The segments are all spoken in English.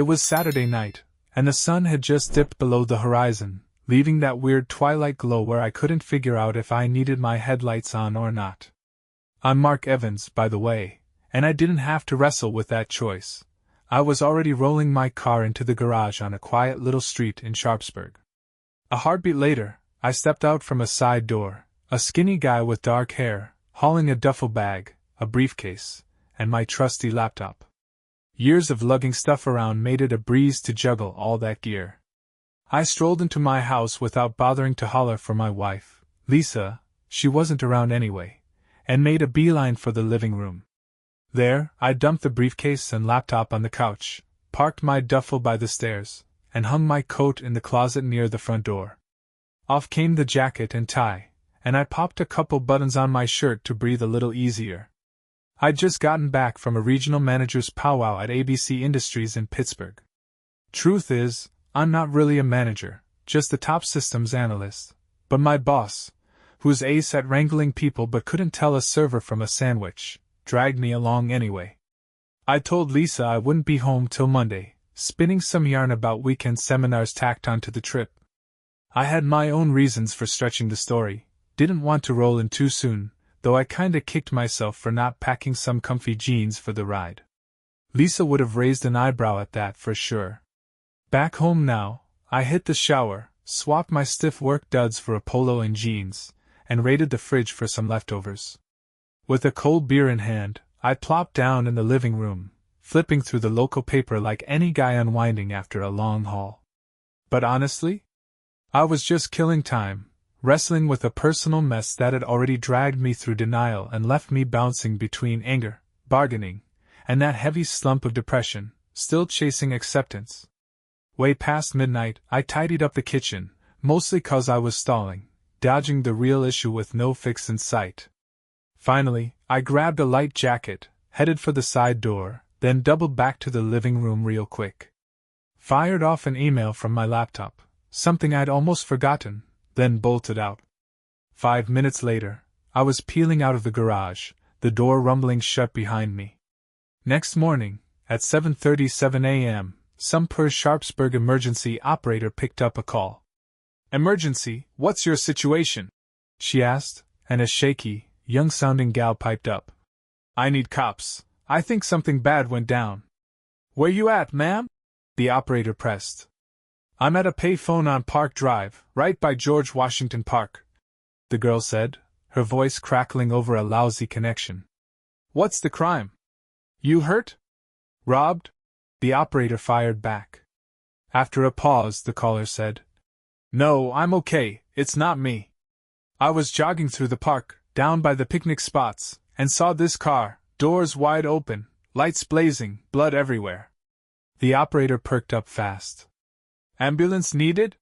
was Saturday night, and the sun had just dipped below the horizon, leaving that weird twilight glow where I couldn't figure out if I needed my headlights on or not. I'm Mark Evans, by the way, and I didn't have to wrestle with that choice. I was already rolling my car into the garage on a quiet little street in Sharpsburg. A heartbeat later, I stepped out from a side door, a skinny guy with dark hair, hauling a duffel bag, a briefcase, and my trusty laptop. Years of lugging stuff around made it a breeze to juggle all that gear. I strolled into my house without bothering to holler for my wife, Lisa, she wasn't around anyway, and made a beeline for the living room. There, I dumped the briefcase and laptop on the couch, parked my duffel by the stairs, and hung my coat in the closet near the front door. Off came the jacket and tie, and I popped a couple buttons on my shirt to breathe a little easier. I'd just gotten back from a regional manager's powwow at ABC Industries in Pittsburgh. Truth is, I'm not really a manager, just the top systems analyst, but my boss, who's ace at wrangling people but couldn't tell a server from a sandwich, dragged me along anyway. I told Lisa I wouldn't be home till Monday, spinning some yarn about weekend seminars tacked onto the trip. I had my own reasons for stretching the story, didn't want to roll in too soon, though I kinda kicked myself for not packing some comfy jeans for the ride. Lisa would have raised an eyebrow at that for sure. Back home now, I hit the shower, swapped my stiff work duds for a polo and jeans, and raided the fridge for some leftovers. With a cold beer in hand, I plopped down in the living room, flipping through the local paper like any guy unwinding after a long haul. But honestly, I was just killing time, wrestling with a personal mess that had already dragged me through denial and left me bouncing between anger, bargaining, and that heavy slump of depression, still chasing acceptance. Way past midnight, I tidied up the kitchen, mostly 'cause I was stalling, dodging the real issue with no fix in sight. Finally, I grabbed a light jacket, headed for the side door, then doubled back to the living room real quick. Fired off an email from my laptop, something I'd almost forgotten, then bolted out. 5 minutes later, I was peeling out of the garage, the door rumbling shut behind me. Next morning, at 7:37 a.m., some per Sharpsburg emergency operator picked up a call. "Emergency, what's your situation?" she asked, and a shaky, young-sounding gal piped up. "I need cops. I think something bad went down." "Where you at, ma'am?" the operator pressed. "I'm at a payphone on Park Drive, right by George Washington Park," the girl said, her voice crackling over a lousy connection. "What's the crime? You hurt? Robbed?" the operator fired back. After a pause, the caller said, "No, I'm okay, it's not me. I was jogging through the park, down by the picnic spots, and saw this car, doors wide open, lights blazing, blood everywhere." The operator perked up fast. "Ambulance needed?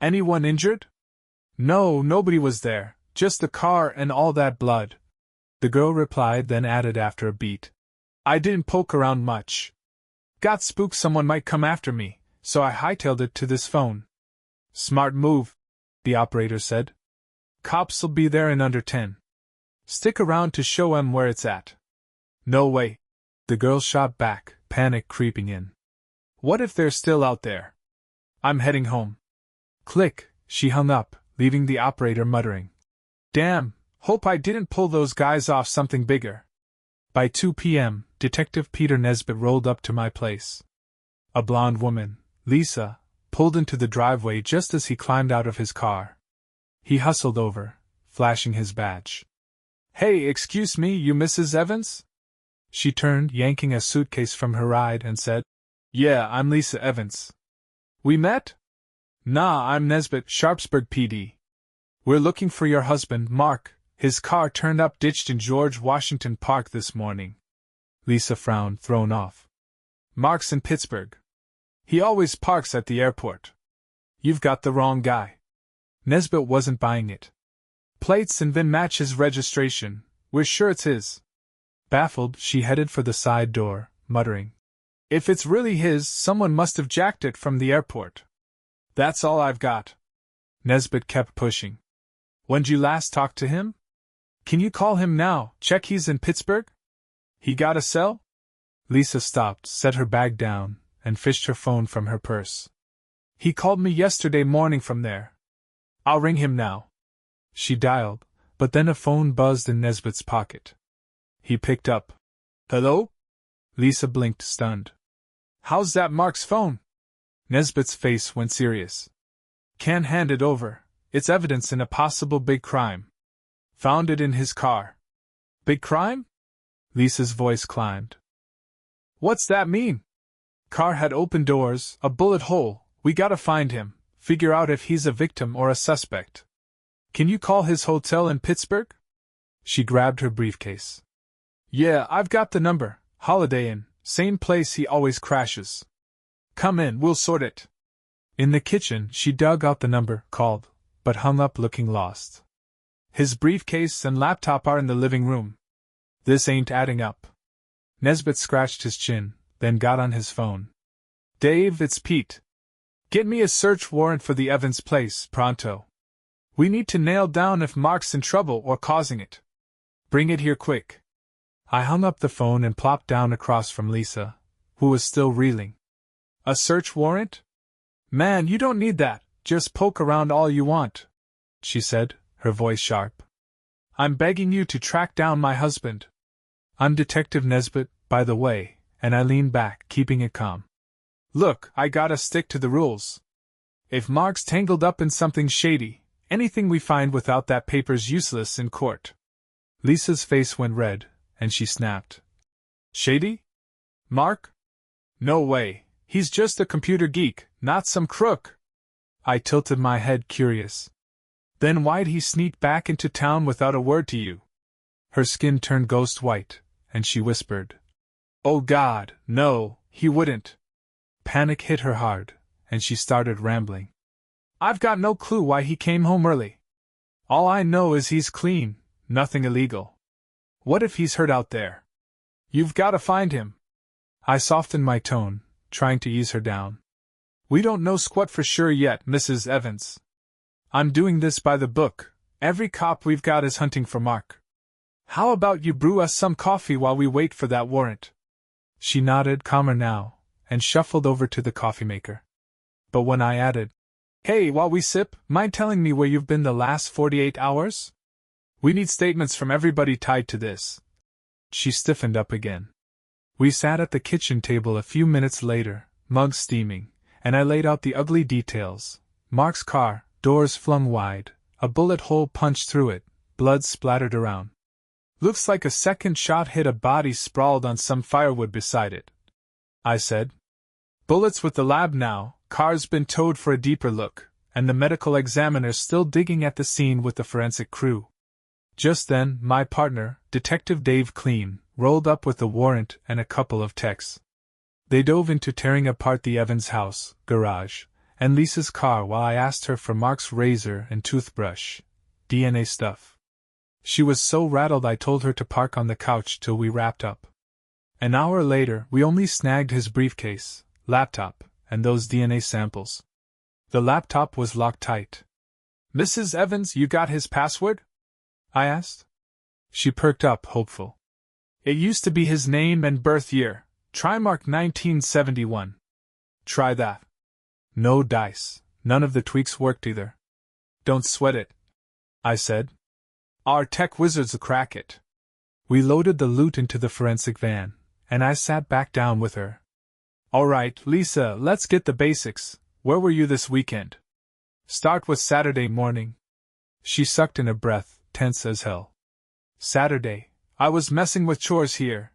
Anyone injured?" "No, nobody was there, just the car and all that blood," the girl replied, then added after a beat. "I didn't poke around much. Got spooked someone might come after me, so I hightailed it to this phone." "Smart move," the operator said. "Cops'll be there in under 10. Stick around to show 'em where it's at." "No way," the girl shot back, panic creeping in. "What if they're still out there? I'm heading home." Click, she hung up, leaving the operator muttering, "Damn, hope I didn't pull those guys off something bigger." By 2 p.m., Detective Peter Nesbitt rolled up to my place. A blonde woman, Lisa, pulled into the driveway just as he climbed out of his car. He hustled over, flashing his badge. "Hey, excuse me, you Mrs. Evans?" She turned, yanking a suitcase from her ride, and said, "Yeah, I'm Lisa Evans. We met?" "Nah, I'm Nesbitt, Sharpsburg PD. We're looking for your husband, Mark. His car turned up ditched in George Washington Park this morning." Lisa frowned, thrown off. "Mark's in Pittsburgh. He always parks at the airport. You've got the wrong guy." Nesbitt wasn't buying it. "Plates and VIN match his registration. We're sure it's his." Baffled, she headed for the side door, muttering, "If it's really his, someone must have jacked it from the airport. That's all I've got." Nesbitt kept pushing. "When'd you last talk to him? Can you call him now, check he's in Pittsburgh? He got a cell?" Lisa stopped, set her bag down, and fished her phone from her purse. He called me yesterday morning from there. I'll ring him now. She dialed, but then a phone buzzed in Nesbitt's pocket. He picked up. Hello? Lisa blinked, stunned. How's that Mark's phone? Nesbitt's face went serious. Can't hand it over. It's evidence in a possible big crime. Found it in his car. Big crime? Lisa's voice climbed. What's that mean? Car had open doors, a bullet hole. We gotta find him, figure out if he's a victim or a suspect. Can you call his hotel in Pittsburgh? She grabbed her briefcase. Yeah, I've got the number. Holiday Inn, same place he always crashes. Come in, we'll sort it. In the kitchen, she dug out the number, called, but hung up looking lost. His briefcase and laptop are in the living room. This ain't adding up. Nesbitt scratched his chin, then got on his phone. Dave, it's Pete. Get me a search warrant for the Evans place, pronto. We need to nail down if Mark's in trouble or causing it. Bring it here quick. I hung up the phone and plopped down across from Lisa, who was still reeling. A search warrant? Man, you don't need that, just poke around all you want, she said, her voice sharp. I'm begging you to track down my husband. I'm Detective Nesbitt, by the way, and I leaned back, keeping it calm. Look, I gotta stick to the rules. If Mark's tangled up in something shady, anything we find without that paper's useless in court. Lisa's face went red, and she snapped. Shady? Mark? No way, he's just a computer geek, not some crook. I tilted my head, curious. Then why'd he sneak back into town without a word to you? Her skin turned ghost white, and she whispered. Oh God, no, he wouldn't. Panic hit her hard, and she started rambling. I've got no clue why he came home early. All I know is he's clean, nothing illegal. What if he's hurt out there? You've got to find him. I softened my tone, trying to ease her down. We don't know squat for sure yet, Mrs. Evans. I'm doing this by the book. Every cop we've got is hunting for Mark. How about you brew us some coffee while we wait for that warrant? She nodded, calmer now, and shuffled over to the coffee maker. But when I added, Hey, while we sip, mind telling me where you've been the last 48 hours? We need statements from everybody tied to this. She stiffened up again. We sat at the kitchen table a few minutes later, mugs steaming, and I laid out the ugly details. Mark's car, doors flung wide, a bullet hole punched through it, blood splattered around. Looks like a second shot hit a body sprawled on some firewood beside it, I said. Bullets with the lab now, car's been towed for a deeper look, and the medical examiner's still digging at the scene with the forensic crew. Just then, my partner, Detective Dave Clean, rolled up with the warrant and a couple of techs. They dove into tearing apart the Evans house, garage, and Lisa's car while I asked her for Mark's razor and toothbrush, DNA stuff. She was so rattled I told her to park on the couch till we wrapped up. An hour later, we only snagged his briefcase, laptop, and those DNA samples. The laptop was locked tight. Mrs. Evans, you got his password? I asked. She perked up, hopeful. It used to be his name and birth year, Trimark 1971. Try that. No dice, none of the tweaks worked either. Don't sweat it, I said. Our tech wizards'll crack it. We loaded the loot into the forensic van, and I sat back down with her. All right, Lisa, let's get the basics. Where were you this weekend? Start with Saturday morning. She sucked in a breath, tense as hell. Saturday, I was messing with chores here.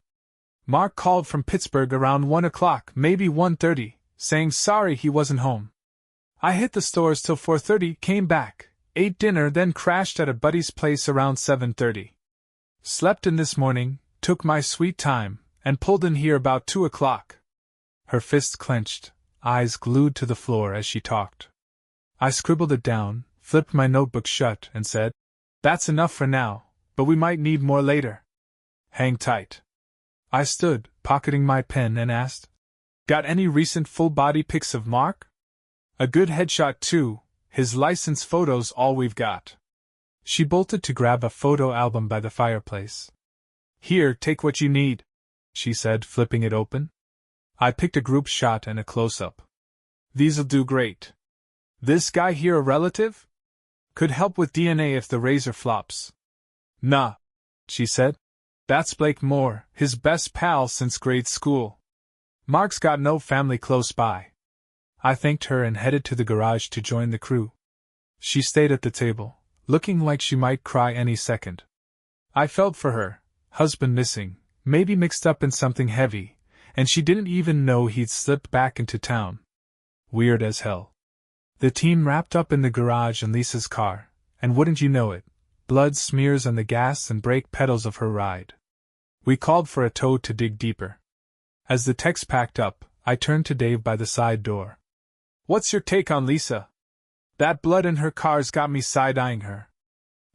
Mark called from Pittsburgh around 1 o'clock, maybe 1:30, saying sorry he wasn't home. I hit the stores till 4:30, came back, ate dinner, then crashed at a buddy's place around 7:30. Slept in this morning, took my sweet time, and pulled in here about 2 o'clock. Her fists clenched, eyes glued to the floor as she talked. I scribbled it down, flipped my notebook shut, and said, That's enough for now, but we might need more later. Hang tight. I stood, pocketing my pen, and asked, Got any recent full-body pics of Mark? A good headshot too, his license photo's all we've got. She bolted to grab a photo album by the fireplace. Here, take what you need, she said, flipping it open. I picked a group shot and a close-up. These'll do great. This guy here a relative? Could help with DNA if the razor flops. Nah, she said. That's Blake Moore, his best pal since grade school. Mark's got no family close by. I thanked her and headed to the garage to join the crew. She stayed at the table, looking like she might cry any second. I felt for her, husband missing, maybe mixed up in something heavy, and she didn't even know he'd slipped back into town. Weird as hell. The team wrapped up in the garage in Lisa's car, and wouldn't you know it, blood smears on the gas and brake pedals of her ride. We called for a tow to dig deeper. As the techs packed up, I turned to Dave by the side door. What's your take on Lisa? That blood in her car's got me side-eyeing her.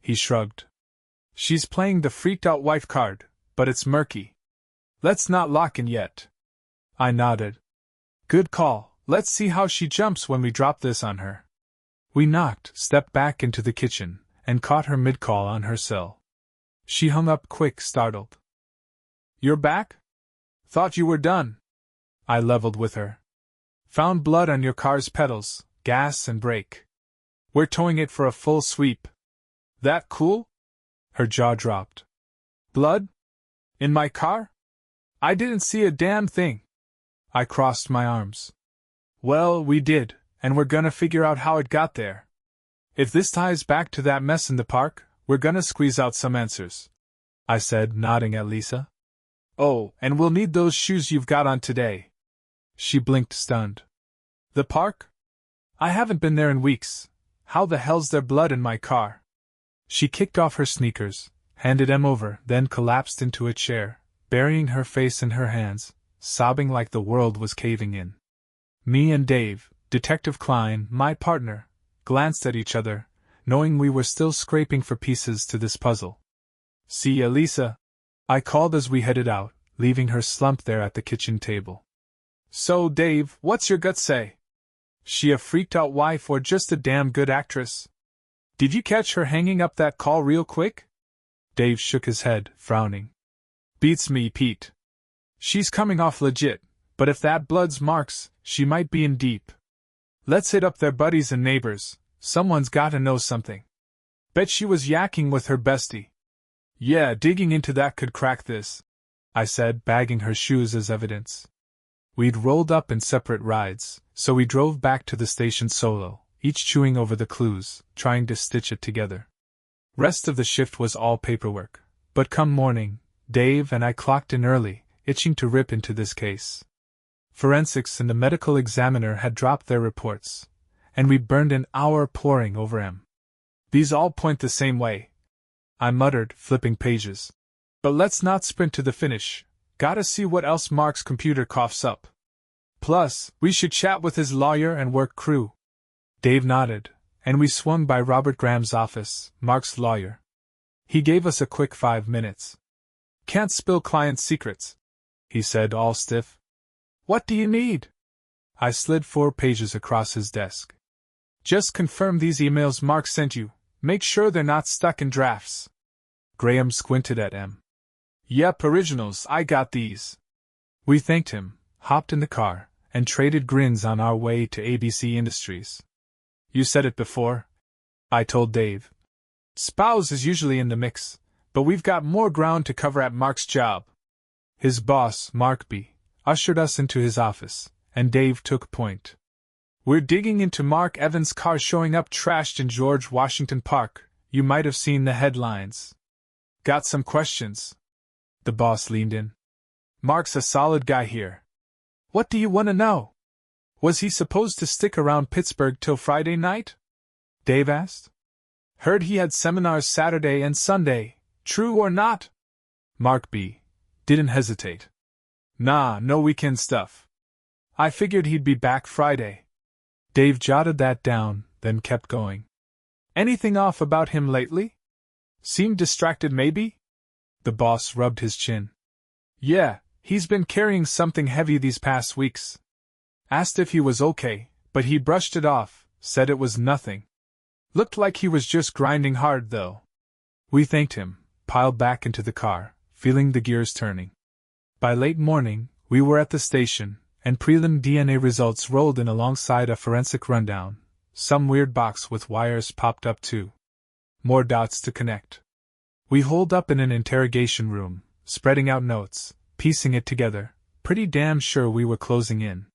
He shrugged. She's playing the freaked-out wife card, but it's murky. Let's not lock in yet. I nodded. Good call, let's see how she jumps when we drop this on her. We knocked, stepped back into the kitchen, and caught her mid-call on her cell. She hung up quick, startled. You're back? Thought you were done. I leveled with her. Found blood on your car's pedals, gas and brake. We're towing it for a full sweep. That cool? Her jaw dropped. Blood? In my car? I didn't see a damn thing. I crossed my arms. Well, we did, and we're gonna figure out how it got there. If this ties back to that mess in the park, we're gonna squeeze out some answers, I said, nodding at Lisa. Oh, and we'll need those shoes you've got on today. She blinked, stunned. The park? I haven't been there in weeks. How the hell's there blood in my car? She kicked off her sneakers, handed them over, then collapsed into a chair, burying her face in her hands, sobbing like the world was caving in. Me and Dave, Detective Klein, my partner, glanced at each other, knowing we were still scraping for pieces to this puzzle. See ya, Lisa, I called as we headed out, leaving her slumped there at the kitchen table. So, Dave, what's your gut say? She a freaked-out wife or just a damn good actress? Did you catch her hanging up that call real quick? Dave shook his head, frowning. Beats me, Pete. She's coming off legit, but if that blood's Mark's, she might be in deep. Let's hit up their buddies and neighbors, someone's gotta know something. Bet she was yakking with her bestie. Yeah, digging into that could crack this, I said, bagging her shoes as evidence. We'd rolled up in separate rides, so we drove back to the station solo, each chewing over the clues, trying to stitch it together. Rest of the shift was all paperwork, but come morning, Dave and I clocked in early, itching to rip into this case. Forensics and the medical examiner had dropped their reports, and we burned an hour poring over them. These all point the same way, I muttered, flipping pages. But let's not sprint to the finish. Gotta see what else Mark's computer coughs up. Plus, we should chat with his lawyer and work crew. Dave nodded, and we swung by Robert Graham's office, Mark's lawyer. He gave us a quick 5 minutes. Can't spill client secrets, he said, all stiff. What do you need? I slid 4 pages across his desk. Just confirm these emails Mark sent you. Make sure they're not stuck in drafts. Graham squinted at him. Yep, originals, I got these. We thanked him, hopped in the car, and traded grins on our way to ABC Industries. You said it before, I told Dave. Spouse is usually in the mix, but we've got more ground to cover at Mark's job. His boss, Mark B., ushered us into his office, and Dave took point. We're digging into Mark Evans' car showing up trashed in George Washington Park. You might have seen the headlines. Got some questions? The boss leaned in. Mark's a solid guy here. What do you want to know? Was he supposed to stick around Pittsburgh till Friday night? Dave asked. Heard he had seminars Saturday and Sunday. True or not? Mark B. didn't hesitate. Nah, no weekend stuff. I figured he'd be back Friday. Dave jotted that down, then kept going. Anything off about him lately? Seemed distracted maybe? The boss rubbed his chin. Yeah, he's been carrying something heavy these past weeks. Asked if he was okay, but he brushed it off, said it was nothing. Looked like he was just grinding hard though. We thanked him, piled back into the car, feeling the gears turning. By late morning, we were at the station, and prelim DNA results rolled in alongside a forensic rundown. Some weird box with wires popped up too. More dots to connect. We holed up in an interrogation room, spreading out notes, piecing it together, pretty damn sure we were closing in.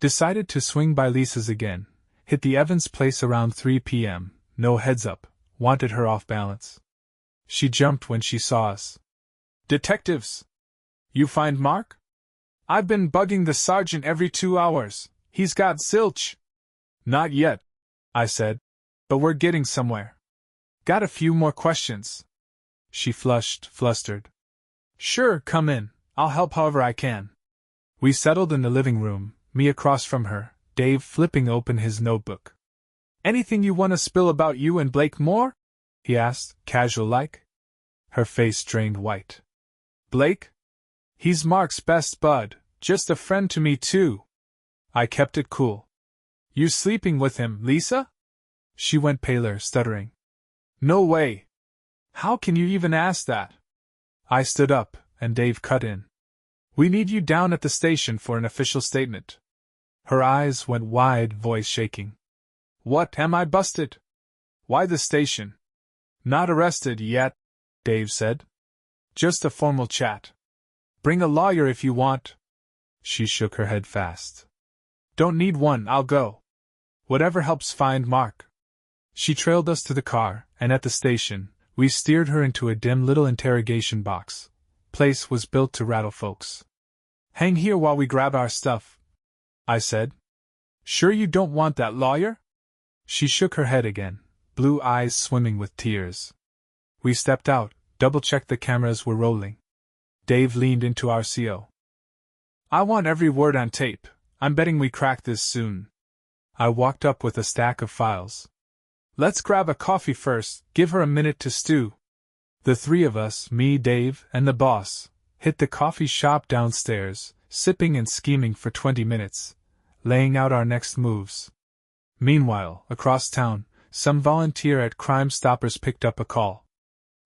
Decided to swing by Lisa's again, hit the Evans place around 3 p.m., no heads up, wanted her off balance. She jumped when she saw us. Detectives! You find Mark? I've been bugging the sergeant every 2 hours, he's got zilch. Not yet, I said, but we're getting somewhere. Got a few more questions. She flushed, flustered. Sure, come in, I'll help however I can. We settled in the living room, me across from her, Dave flipping open his notebook. Anything you want to spill about you and Blake Moore? He asked, casual-like. Her face drained white. Blake? He's Mark's best bud, just a friend to me too. I kept it cool. You sleeping with him, Lisa? She went paler, stuttering. No way. How can you even ask that? I stood up, and Dave cut in. We need you down at the station for an official statement. Her eyes went wide, voice shaking. What, am I busted? Why the station? Not arrested yet, Dave said. Just a formal chat. Bring a lawyer if you want. She shook her head fast. Don't need one, I'll go. Whatever helps find Mark. She trailed us to the car, and at the station, we steered her into a dim little interrogation box. Place was built to rattle folks. Hang here while we grab our stuff, I said. Sure you don't want that lawyer? She shook her head again, blue eyes swimming with tears. We stepped out, double-checked the cameras were rolling. Dave leaned into our CO. I want every word on tape. I'm betting we crack this soon. I walked up with a stack of files. Let's grab a coffee first, give her a minute to stew. The three of us, me, Dave, and the boss, hit the coffee shop downstairs, sipping and scheming for 20 minutes, laying out our next moves. Meanwhile, across town, some volunteer at Crime Stoppers picked up a call.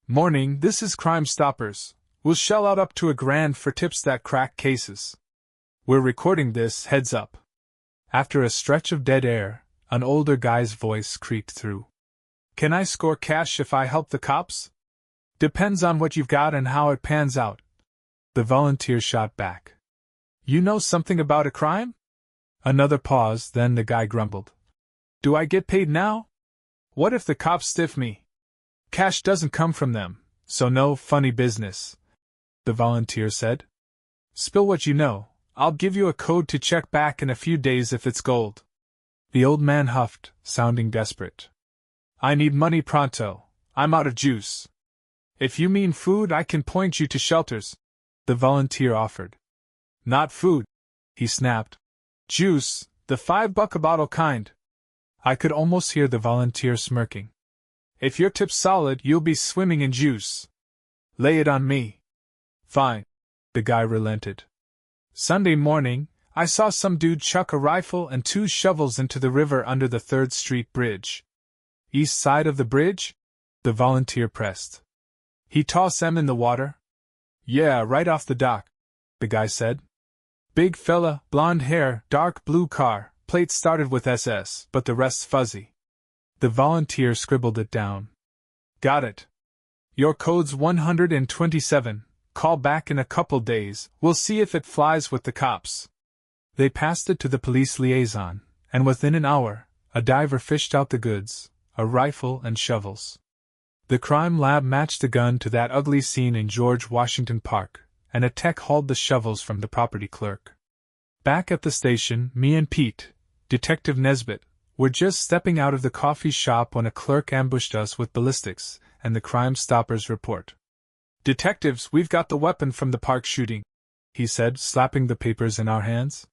Morning, this is Crime Stoppers. We'll shell out up to $1,000 for tips that crack cases. We're recording this, heads up. After a stretch of dead air, an older guy's voice creaked through. Can I score cash if I help the cops? Depends on what you've got and how it pans out. The volunteer shot back. You know something about a crime? Another pause, then the guy grumbled. Do I get paid now? What if the cops stiff me? Cash doesn't come from them, so no funny business, the volunteer said. Spill what you know. I'll give you a code to check back in a few days if it's gold. The old man huffed, sounding desperate. I need money pronto. I'm out of juice. If you mean food, I can point you to shelters, the volunteer offered. Not food, he snapped. Juice, the $5 a bottle kind. I could almost hear the volunteer smirking. If your tip's solid, you'll be swimming in juice. Lay it on me. Fine, the guy relented. Sunday morning, I saw some dude chuck a rifle and 2 shovels into the river under the 3rd Street Bridge. East side of the bridge? The volunteer pressed. He toss them in the water? Yeah, right off the dock, the guy said. Big fella, blonde hair, dark blue car, plate started with SS, but the rest's fuzzy. The volunteer scribbled it down. Got it. Your code's 127. Call back in a couple days, we'll see if it flies with the cops. They passed it to the police liaison, and within an hour, a diver fished out the goods, a rifle and shovels. The crime lab matched the gun to that ugly scene in George Washington Park, and a tech hauled the shovels from the property clerk. Back at the station, me and Pete, Detective Nesbitt, were just stepping out of the coffee shop when a clerk ambushed us with ballistics and the Crime Stoppers report. Detectives, we've got the weapon from the park shooting, he said, slapping the papers in our hands.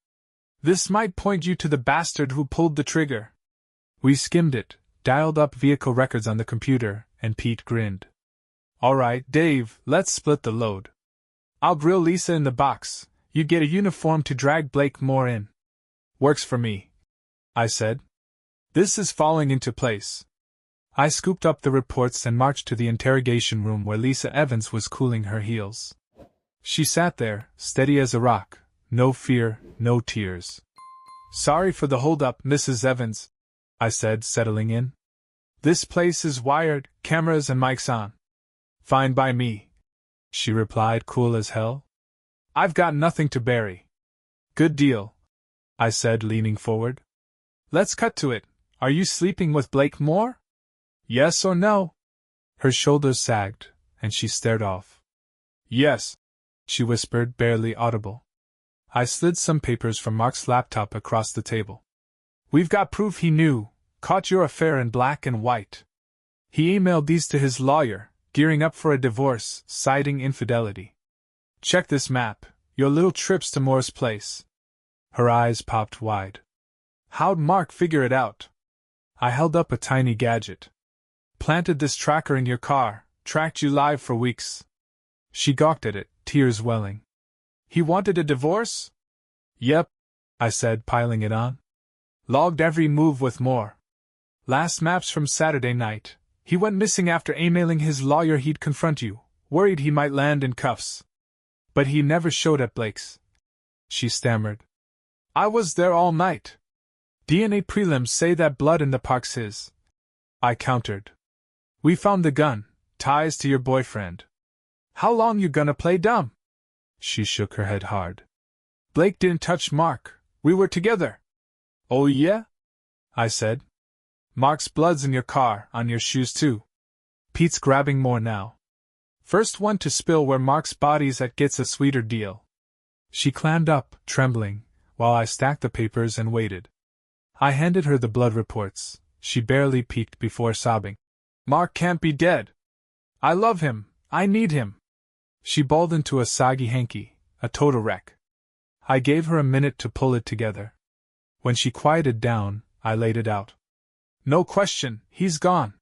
This might point you to the bastard who pulled the trigger. We skimmed it, dialed up vehicle records on the computer, and Pete grinned. All right, Dave, let's split the load. I'll grill Lisa in the box. You get a uniform to drag Blake Moore in. Works for me, I said. This is falling into place. I scooped up the reports and marched to the interrogation room where Lisa Evans was cooling her heels. She sat there, steady as a rock, No fear, no tears. Sorry for the hold-up, Mrs. Evans, I said, settling in. This place is wired, cameras and mics on. Fine by me, she replied, cool as hell. I've got nothing to bury. Good deal, I said, leaning forward. Let's cut to it. Are you sleeping with Blake Moore? Yes or no? Her shoulders sagged, and she stared off. Yes, she whispered, barely audible. I slid some papers from Mark's laptop across the table. We've got proof he knew, caught your affair in black and white. He emailed these to his lawyer, gearing up for a divorce, citing infidelity. Check this map, your little trips to Moore's place. Her eyes popped wide. How'd Mark figure it out? I held up a tiny gadget. Planted this tracker in your car, tracked you live for weeks. She gawked at it, tears welling. He wanted a divorce? Yep, I said, piling it on. Logged every move with Moore. Last maps from Saturday night. He went missing after emailing his lawyer he'd confront you, worried he might land in cuffs. But he never showed at Blake's. She stammered. I was there all night. DNA prelims say that blood in the park's his. I countered. We found the gun, ties to your boyfriend. How long you gonna play dumb? She shook her head hard. Blake didn't touch Mark. We were together. Oh yeah? I said. Mark's blood's in your car, on your shoes too. Pete's grabbing more now. First one to spill where Mark's body's at gets a sweeter deal. She clammed up, trembling, while I stacked the papers and waited. I handed her the blood reports. She barely peeked before sobbing. Mark can't be dead. I love him. I need him. She bawled into a soggy hanky, a total wreck. I gave her a minute to pull it together. When she quieted down, I laid it out. No question, he's gone.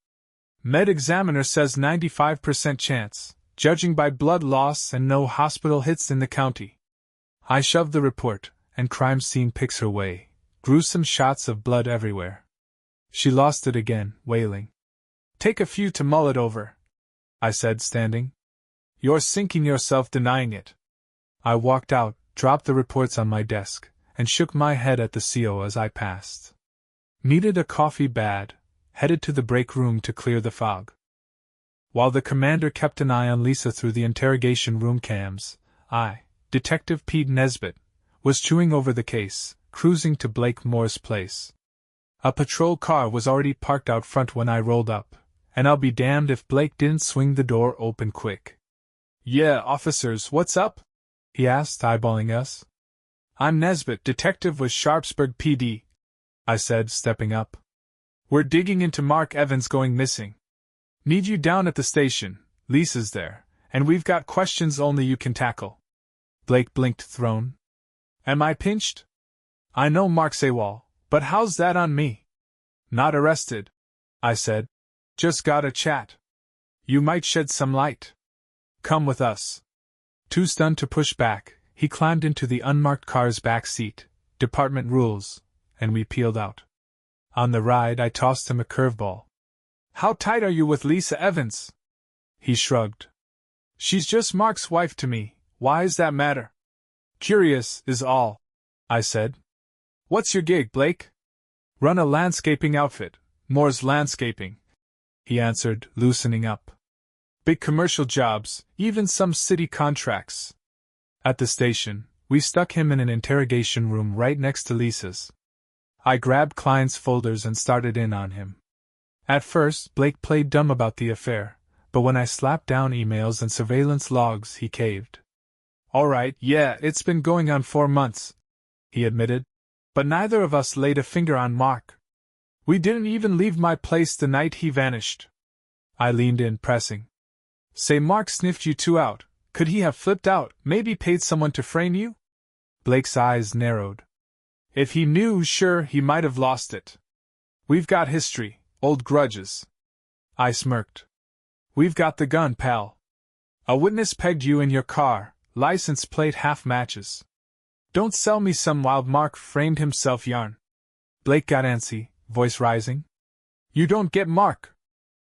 Med examiner says 95% chance, judging by blood loss and no hospital hits in the county. I shoved the report, and crime scene pics her way, gruesome shots of blood everywhere. She lost it again, wailing. Take a few to mull it over, I said, standing. You're sinking yourself denying it. I walked out, dropped the reports on my desk, and shook my head at the CO as I passed. Needed a coffee bad, headed to the break room to clear the fog. While the commander kept an eye on Lisa through the interrogation room cams, I, Detective Pete Nesbitt, was chewing over the case, cruising to Blake Moore's place. A patrol car was already parked out front when I rolled up, and I'll be damned if Blake didn't swing the door open quick. Yeah, officers, what's up? He asked, eyeballing us. I'm Nesbitt, detective with Sharpsburg PD, I said, stepping up. We're digging into Mark Evans going missing. Need you down at the station, Lisa's there, and we've got questions only you can tackle. Blake blinked, thrown. Am I pinched? I know Mark's AWOL, but how's that on me? Not arrested, I said. Just gotta chat. You might shed some light. Come with us. Too stunned to push back, he climbed into the unmarked car's back seat, department rules, and we peeled out. On the ride, I tossed him a curveball. How tight are you with Lisa Evans? He shrugged. She's just Mark's wife to me. Why's that matter? Curious, is all, I said. What's your gig, Blake? Run a landscaping outfit, Moore's Landscaping, he answered, loosening up. Big commercial jobs, even some city contracts. At the station, we stuck him in an interrogation room right next to Lisa's. I grabbed clients' folders and started in on him. At first, Blake played dumb about the affair, but when I slapped down emails and surveillance logs, he caved. All right, yeah, it's been going on 4 months, he admitted, but neither of us laid a finger on Mark. We didn't even leave my place the night he vanished. I leaned in, pressing. Say Mark sniffed you two out. Could he have flipped out, maybe paid someone to frame you? Blake's eyes narrowed. If he knew, sure, he might have lost it. We've got history, old grudges. I smirked. We've got the gun, pal. A witness pegged you in your car, license plate half matches. Don't sell me some wild Mark framed himself yarn. Blake got antsy, voice rising. You don't get Mark.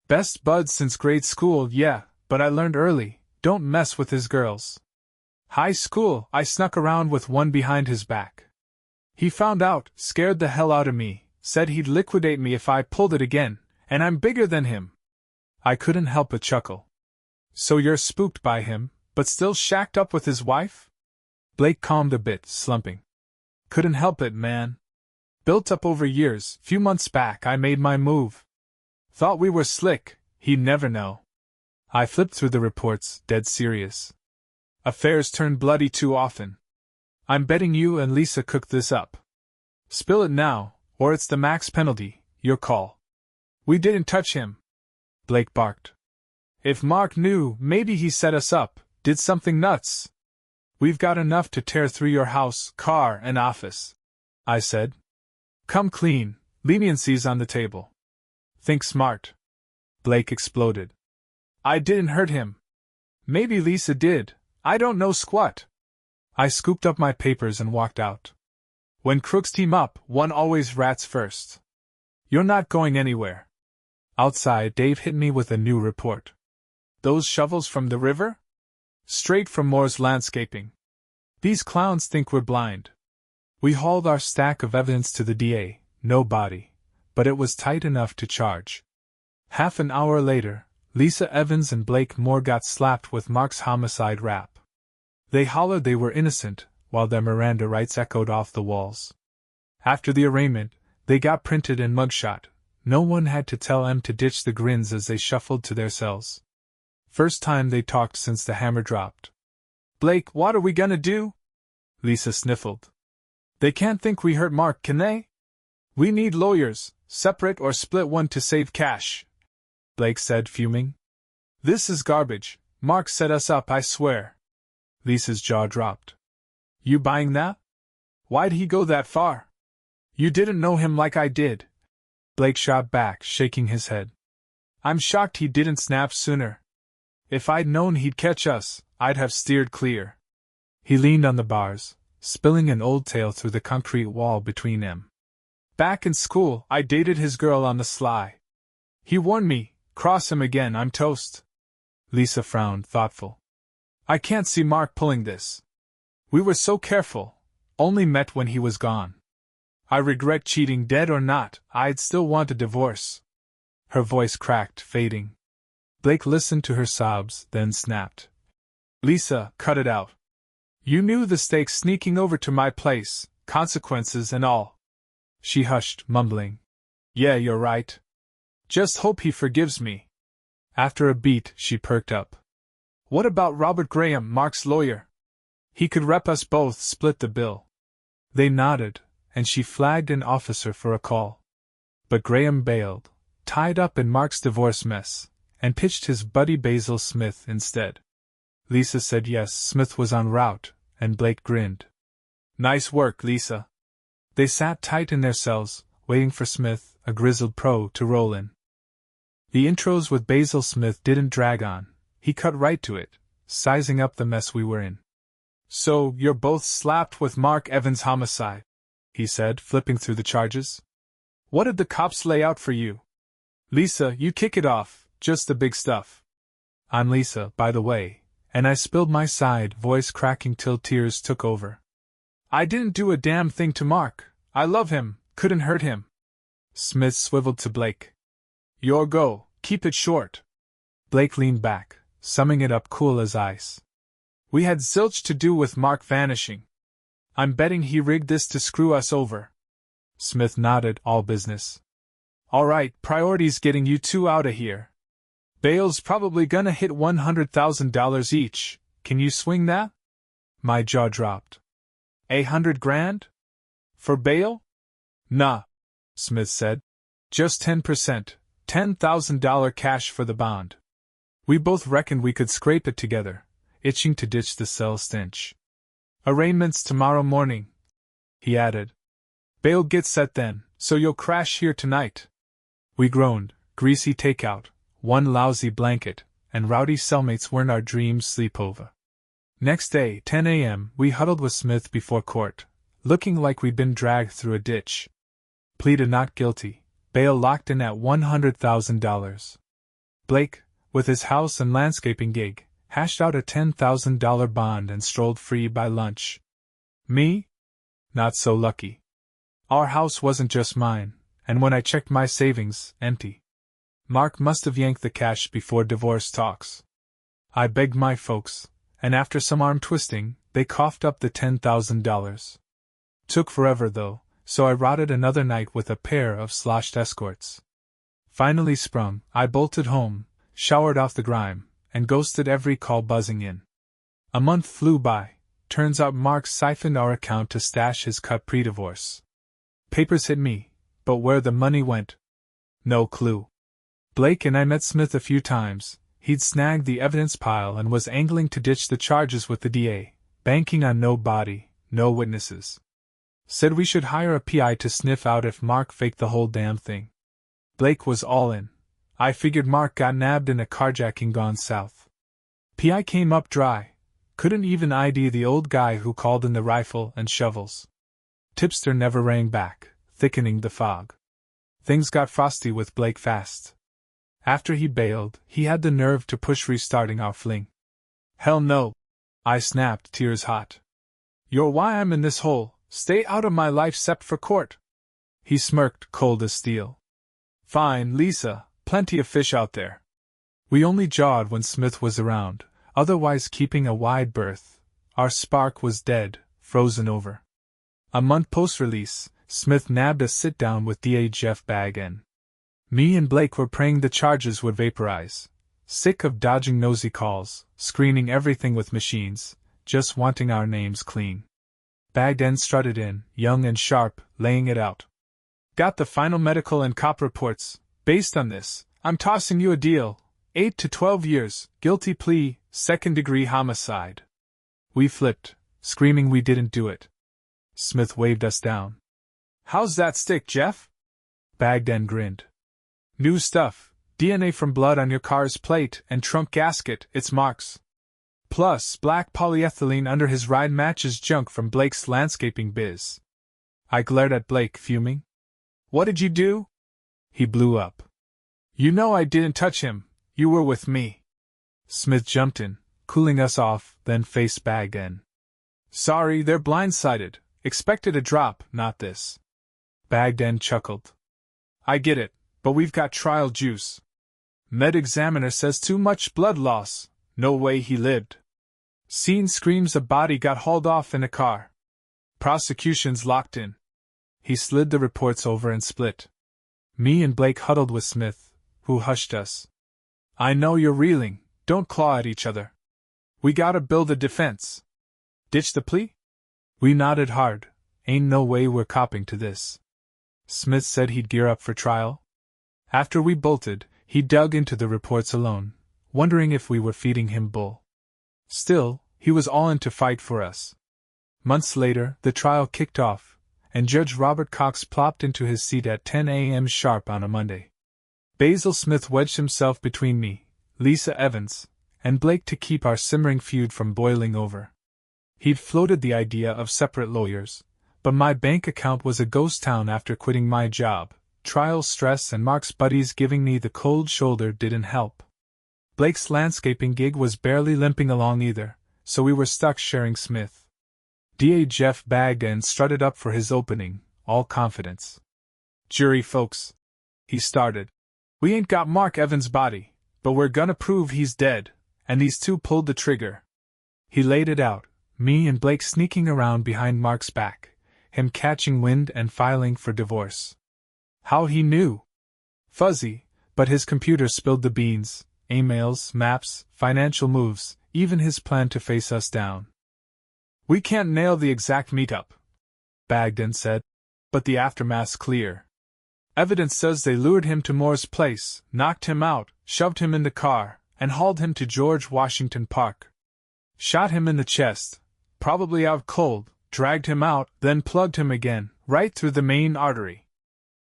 Best buds since grade school, yeah, but I learned early, don't mess with his girls. High school, I snuck around with one behind his back. He found out, scared the hell out of me, said he'd liquidate me if I pulled it again, and I'm bigger than him. I couldn't help but chuckle. So you're spooked by him, but still shacked up with his wife? Blake calmed a bit, slumping. Couldn't help it, man. Built up over years. Few months back I made my move. Thought we were slick, he'd never know. I flipped through the reports, dead serious. Affairs turn bloody too often. I'm betting you and Lisa cooked this up. Spill it now, or it's the max penalty, your call. We didn't touch him. Blake barked. If Mark knew, maybe he set us up, did something nuts. We've got enough to tear through your house, car, and office, I said. Come clean, leniency's on the table. Think smart. Blake exploded. I didn't hurt him. Maybe Lisa did, I don't know squat. I scooped up my papers and walked out. When crooks team up, one always rats first. You're not going anywhere. Outside, Dave hit me with a new report. Those shovels from the river? Straight from Moore's Landscaping. These clowns think we're blind. We hauled our stack of evidence to the DA, no body, but it was tight enough to charge. Half an hour later, Lisa Evans and Blake Moore got slapped with Mark's homicide rap. They hollered they were innocent, while their Miranda rights echoed off the walls. After the arraignment, they got printed in mugshot. No one had to tell them to ditch the grins as they shuffled to their cells. First time they talked since the hammer dropped. Blake, what are we gonna do? Lisa sniffled. They can't think we hurt Mark, can they? We need lawyers, separate or split one to save cash, Blake said, fuming. This is garbage. Mark set us up, I swear. Lisa's jaw dropped. You buying that? Why'd he go that far? You didn't know him like I did. Blake shot back, shaking his head. I'm shocked he didn't snap sooner. If I'd known he'd catch us, I'd have steered clear. He leaned on the bars, spilling an old tale through the concrete wall between them. Back in school, I dated his girl on the sly. He warned me, cross him again, I'm toast. Lisa frowned, thoughtful. I can't see Mark pulling this. We were so careful, only met when he was gone. I regret cheating, dead or not, I'd still want a divorce. Her voice cracked, fading. Blake listened to her sobs, then snapped. Lisa, cut it out. You knew the stakes sneaking over to my place, consequences and all. She hushed, mumbling. Yeah, you're right. Just hope he forgives me. After a beat, she perked up. What about Robert Graham, Mark's lawyer? He could rep us both, split the bill. They nodded, and she flagged an officer for a call. But Graham bailed, tied up in Mark's divorce mess, and pitched his buddy Basil Smith instead. Lisa said yes, Smith was en route, and Blake grinned. Nice work, Lisa. They sat tight in their cells, waiting for Smith, a grizzled pro, to roll in. The intros with Basil Smith didn't drag on. He cut right to it, sizing up the mess we were in. So, you're both slapped with Mark Evans' homicide, he said, flipping through the charges. What did the cops lay out for you? Lisa, you kick it off, just the big stuff. I'm Lisa, by the way, and I spilled my side, voice cracking till tears took over. I didn't do a damn thing to Mark. I love him, couldn't hurt him. Smith swiveled to Blake. Your go, keep it short. Blake leaned back, summing it up cool as ice. We had zilch to do with Mark vanishing. I'm betting he rigged this to screw us over. Smith nodded, all business. All right, priority's getting you two out of here. Bail's probably gonna hit $100,000 each. Can you swing that? My jaw dropped. $100,000? For bail? Nah, Smith said. Just 10%, $10,000 cash for the bond. We both reckoned we could scrape it together, itching to ditch the cell stench. Arraignments tomorrow morning, he added. Bail gets set then, so you'll crash here tonight. We groaned, greasy takeout, one lousy blanket, and rowdy cellmates weren't our dreams sleepover. Next day, 10 a.m., we huddled with Smith before court, looking like we'd been dragged through a ditch. Pleaded not guilty, bail locked in at $100,000. Blake, with his house and landscaping gig, hashed out a $10,000 bond and strolled free by lunch. Me? Not so lucky. Our house wasn't just mine, and when I checked my savings, empty. Mark must have yanked the cash before divorce talks. I begged my folks, and after some arm twisting, they coughed up the $10,000. Took forever though, so I rotted another night with a pair of sloshed escorts. Finally sprung, I bolted home, showered off the grime, and ghosted every call buzzing in. A month flew by. Turns out Mark siphoned our account to stash his cut pre-divorce. Papers hit me, but where the money went? No clue. Blake and I met Smith a few times. He'd snagged the evidence pile and was angling to ditch the charges with the DA, banking on no body, no witnesses. Said we should hire a PI to sniff out if Mark faked the whole damn thing. Blake was all in. I figured Mark got nabbed in a carjacking gone south. PI came up dry. Couldn't even ID the old guy who called in the rifle and shovels. Tipster never rang back, thickening the fog. Things got frosty with Blake fast. After he bailed, he had the nerve to push restarting our fling. Hell no! I snapped, tears hot. You're why I'm in this hole, stay out of my life cept for court. He smirked, cold as steel. Fine, Lisa, plenty of fish out there. We only jawed when Smith was around, otherwise keeping a wide berth. Our spark was dead, frozen over. A month post-release, Smith nabbed a sit-down with DA Jeff Baggen. Me and Blake were praying the charges would vaporize. Sick of dodging nosy calls, screening everything with machines, just wanting our names clean. Bagden strutted in, young and sharp, laying it out. Got the final medical and cop reports. Based on this, I'm tossing you a deal. 8 to 12 years, guilty plea, second-degree homicide. We flipped, screaming we didn't do it. Smith waved us down. How's that stick, Jeff? Bagden grinned. New stuff, DNA from blood on your car's plate and trunk gasket, it's Mark's. Plus, black polyethylene under his ride matches junk from Blake's landscaping biz. I glared at Blake, fuming. What did you do? He blew up. You know I didn't touch him, you were with me. Smith jumped in, cooling us off, then faced Bagden. Sorry, they're blindsided. Expected a drop, not this. Bagden chuckled. I get it, but we've got trial juice. Med examiner says too much blood loss, no way he lived. Scene screams a body got hauled off in a car. Prosecution's locked in. He slid the reports over and split. Me and Blake huddled with Smith, who hushed us. I know you're reeling, don't claw at each other. We gotta build a defense. Ditch the plea? We nodded hard. Ain't no way we're copping to this. Smith said he'd gear up for trial. After we bolted, he dug into the reports alone, wondering if we were feeding him bull. Still, he was all in to fight for us. Months later, the trial kicked off, and Judge Robert Cox plopped into his seat at 10 a.m. sharp on a Monday. Basil Smith wedged himself between me, Lisa Evans, and Blake to keep our simmering feud from boiling over. He'd floated the idea of separate lawyers, but my bank account was a ghost town after quitting my job. Trial stress and Mark's buddies giving me the cold shoulder didn't help. Blake's landscaping gig was barely limping along either, so we were stuck sharing Smith. DA Jeff Bagden strutted up for his opening, all confidence. Jury folks, he started. We ain't got Mark Evans' body, but we're gonna prove he's dead, and these two pulled the trigger. He laid it out, me and Blake sneaking around behind Mark's back, him catching wind and filing for divorce. How he knew? Fuzzy, but his computer spilled the beans, emails, maps, financial moves, even his plan to face us down. We can't nail the exact meetup, Bagden said, but the aftermath's clear. Evidence says they lured him to Moore's place, knocked him out, shoved him in the car, and hauled him to George Washington Park. Shot him in the chest, probably out cold, dragged him out, then plugged him again, right through the main artery.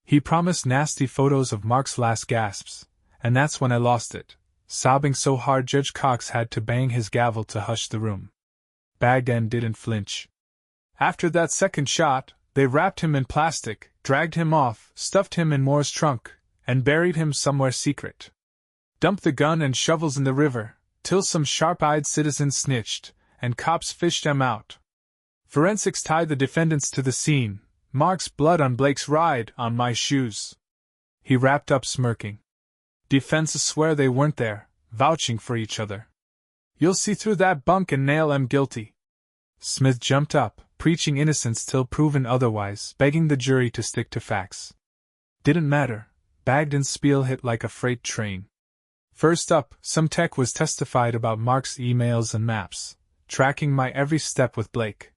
He promised nasty photos of Mark's last gasps, and that's when I lost it, sobbing so hard Judge Cox had to bang his gavel to hush the room. Bagden didn't flinch. After that second shot, they wrapped him in plastic, dragged him off, stuffed him in Moore's trunk, and buried him somewhere secret. Dumped the gun and shovels in the river, till some sharp-eyed citizen snitched, and cops fished them out. Forensics tied the defendants to the scene. Mark's blood on Blake's ride, on my shoes. He wrapped up smirking. Defenses swear they weren't there, vouching for each other. You'll see through that bunk and nail 'em guilty. Smith jumped up, preaching innocence till proven otherwise, begging the jury to stick to facts. Didn't matter. Bagden's spiel hit like a freight train. First up, some tech was testified about Mark's emails and maps, tracking my every step with Blake.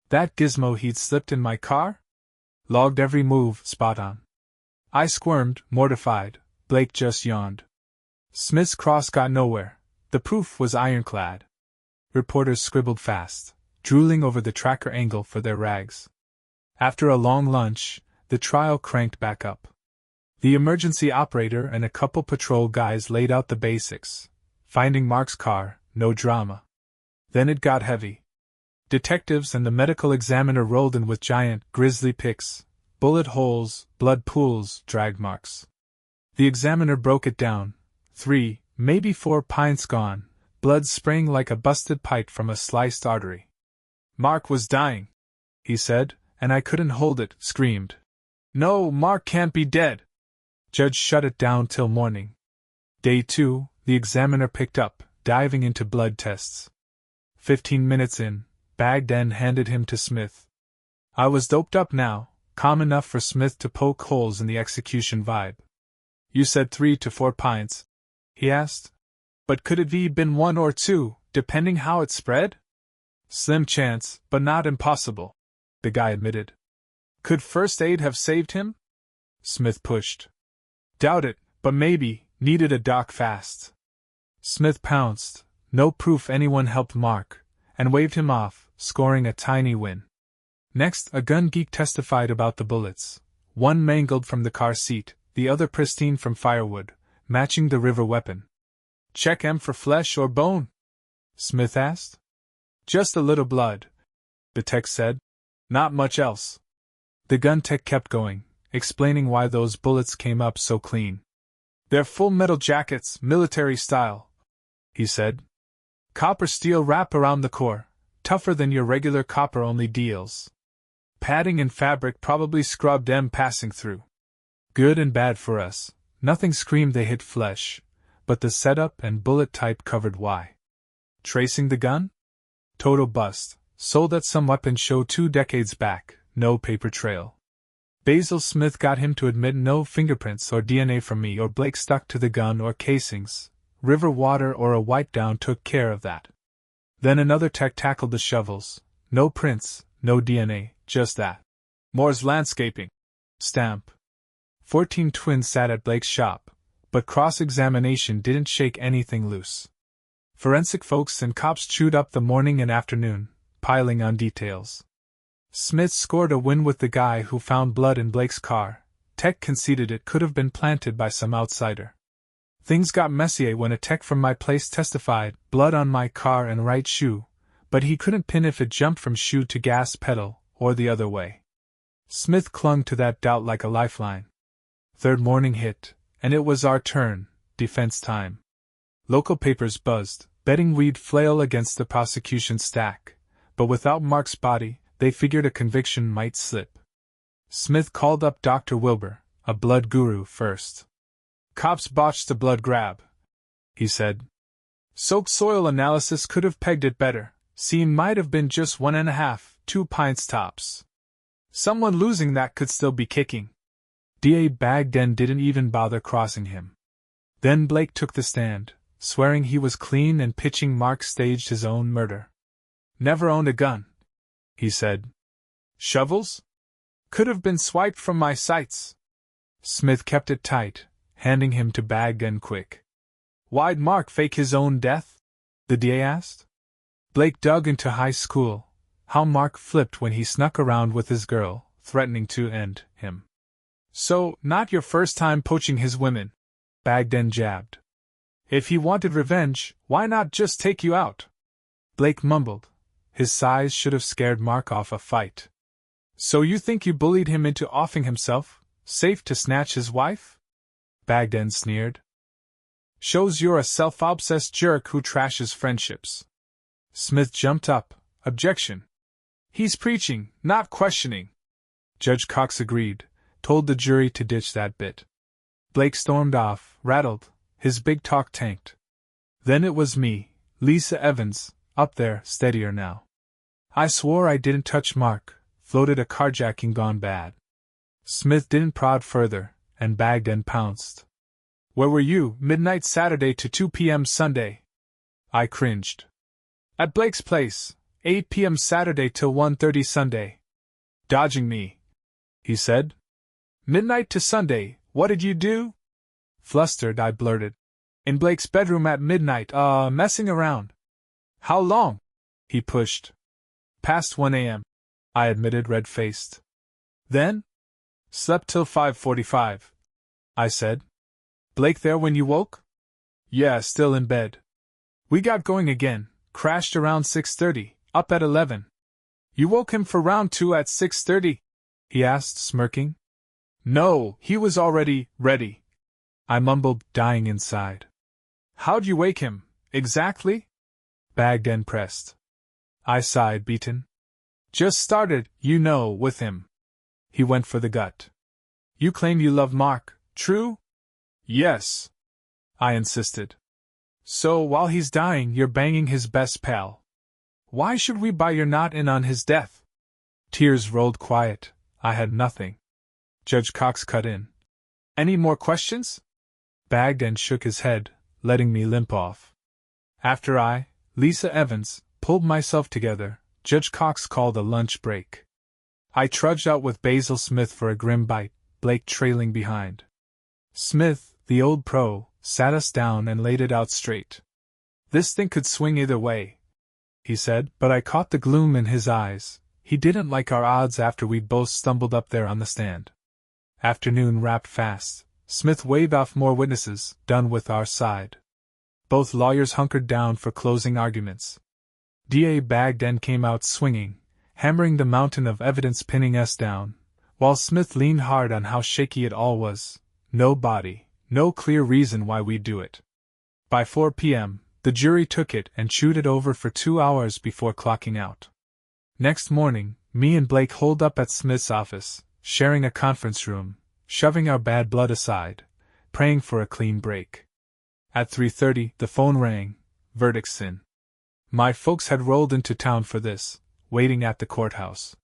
That gizmo he'd slipped in my car? Logged every move, spot on. I squirmed, mortified. Blake just yawned. Smith's cross got nowhere. The proof was ironclad. Reporters scribbled fast, drooling over the tracker angle for their rags. After a long lunch, the trial cranked back up. The emergency operator and a couple patrol guys laid out the basics. Finding Mark's car, no drama. Then it got heavy. Detectives and the medical examiner rolled in with giant, grisly picks, bullet holes, blood pools, drag marks. The examiner broke it down. 3, maybe 4 pints gone, blood spraying like a busted pipe from a sliced artery. Mark was dying, he said, and I couldn't hold it, screamed. No, Mark can't be dead. Judge shut it down till morning. Day 2, the examiner picked up, diving into blood tests. 15 minutes in, Bagden handed him to Smith. I was doped up now, calm enough for Smith to poke holes in the execution vibe. You said 3 to 4 pints, he asked. But could it be been 1 or 2, depending how it spread? Slim chance, but not impossible, the guy admitted. Could first aid have saved him? Smith pushed. Doubt it, but maybe, needed a doc fast. Smith pounced, no proof anyone helped Mark, and waved him off, scoring a tiny win. Next, a gun geek testified about the bullets, one mangled from the car seat, the other pristine from firewood, matching the river weapon. Check 'em for flesh or bone? Smith asked. Just a little blood, the tech said. Not much else. The gun tech kept going, explaining why those bullets came up so clean. They're full metal jackets, military style, he said. Copper steel wrap around the core, tougher than your regular copper-only deals. Padding and fabric probably scrubbed 'em passing through. Good and bad for us. Nothing screamed they hit flesh, but the setup and bullet type covered why. Tracing the gun? Total bust, sold at some weapon show 2 decades back, no paper trail. Basil Smith got him to admit no fingerprints or DNA from me or Blake stuck to the gun or casings. River water or a wipe down took care of that. Then another tech tackled the shovels. No prints, no DNA, just that. Moore's landscaping. Stamp. 14 twins sat at Blake's shop, but cross-examination didn't shake anything loose. Forensic folks and cops chewed up the morning and afternoon, piling on details. Smith scored a win with the guy who found blood in Blake's car. Tech conceded it could have been planted by some outsider. Things got messy when a tech from my place testified, blood on my car and right shoe, but he couldn't pin if it jumped from shoe to gas pedal, or the other way. Smith clung to that doubt like a lifeline. Third morning hit, and it was our turn, defense time. Local papers buzzed, betting we'd flail against the prosecution stack, but without Mark's body, they figured a conviction might slip. Smith called up Dr. Wilbur, a blood guru, first. Cops botched the blood grab, he said. Soaked soil analysis could have pegged it better. Scene might have been just 1.5, 2 pints tops. Someone losing that could still be kicking. D.A. Bagden didn't even bother crossing him. Then Blake took the stand, swearing he was clean and pitching Mark staged his own murder. Never owned a gun, he said. Shovels? Could have been swiped from my sights. Smith kept it tight, handing him to Bagden quick. Why'd Mark fake his own death? The DA asked. Blake dug into high school, how Mark flipped when he snuck around with his girl, threatening to end him. So, not your first time poaching his women, Bagden jabbed. If he wanted revenge, why not just take you out? Blake mumbled. His size should have scared Mark off a fight. So you think you bullied him into offing himself, safe to snatch his wife? Bagden sneered. Shows you're a self-obsessed jerk who trashes friendships. Smith jumped up. Objection. He's preaching, not questioning. Judge Cox agreed, told the jury to ditch that bit. Blake stormed off, rattled, his big talk tanked. Then it was me, Lisa Evans, up there, steadier now. I swore I didn't touch Mark, floated a carjacking gone bad. Smith didn't prod further, and bagged and pounced. Where were you, midnight Saturday to 2 p.m. Sunday? I cringed. At Blake's place, 8 p.m. Saturday till 1:30 Sunday. Dodging me, he said. Midnight to Sunday, what did you do? Flustered, I blurted. In Blake's bedroom at midnight, messing around. How long? He pushed. Past 1 a.m., I admitted, red-faced. Then? Slept till 5:45, I said. Blake there when you woke? Yeah, still in bed. We got going again, crashed around 6:30, up at 11. You woke him for round 2 at 6:30? He asked, smirking. No, he was already ready. I mumbled, dying inside. How'd you wake him, exactly? Bagged and pressed. I sighed, beaten. Just started, you know, with him. He went for the gut. You claim you love Mark, true? Yes. I insisted. So while he's dying, you're banging his best pal. Why should we buy you're not in on his death? Tears rolled quiet. I had nothing. Judge Cox cut in. Any more questions? Bagged and shook his head, letting me limp off. After I, Lisa Evans, pulled myself together, Judge Cox called a lunch break. I trudged out with Basil Smith for a grim bite, Blake trailing behind. Smith, the old pro, sat us down and laid it out straight. This thing could swing either way, he said, but I caught the gloom in his eyes. He didn't like our odds after we'd both stumbled up there on the stand. Afternoon wrapped fast. Smith waved off more witnesses, done with our side. Both lawyers hunkered down for closing arguments. D.A. bagged and came out swinging, hammering the mountain of evidence pinning us down, while Smith leaned hard on how shaky it all was. No body, no clear reason why we'd do it. By 4 p.m., the jury took it and chewed it over for 2 hours before clocking out. Next morning, me and Blake holed up at Smith's office, sharing a conference room, shoving our bad blood aside, praying for a clean break. At 3:30, the phone rang, verdicts in. My folks had rolled into town for this, waiting at the courthouse.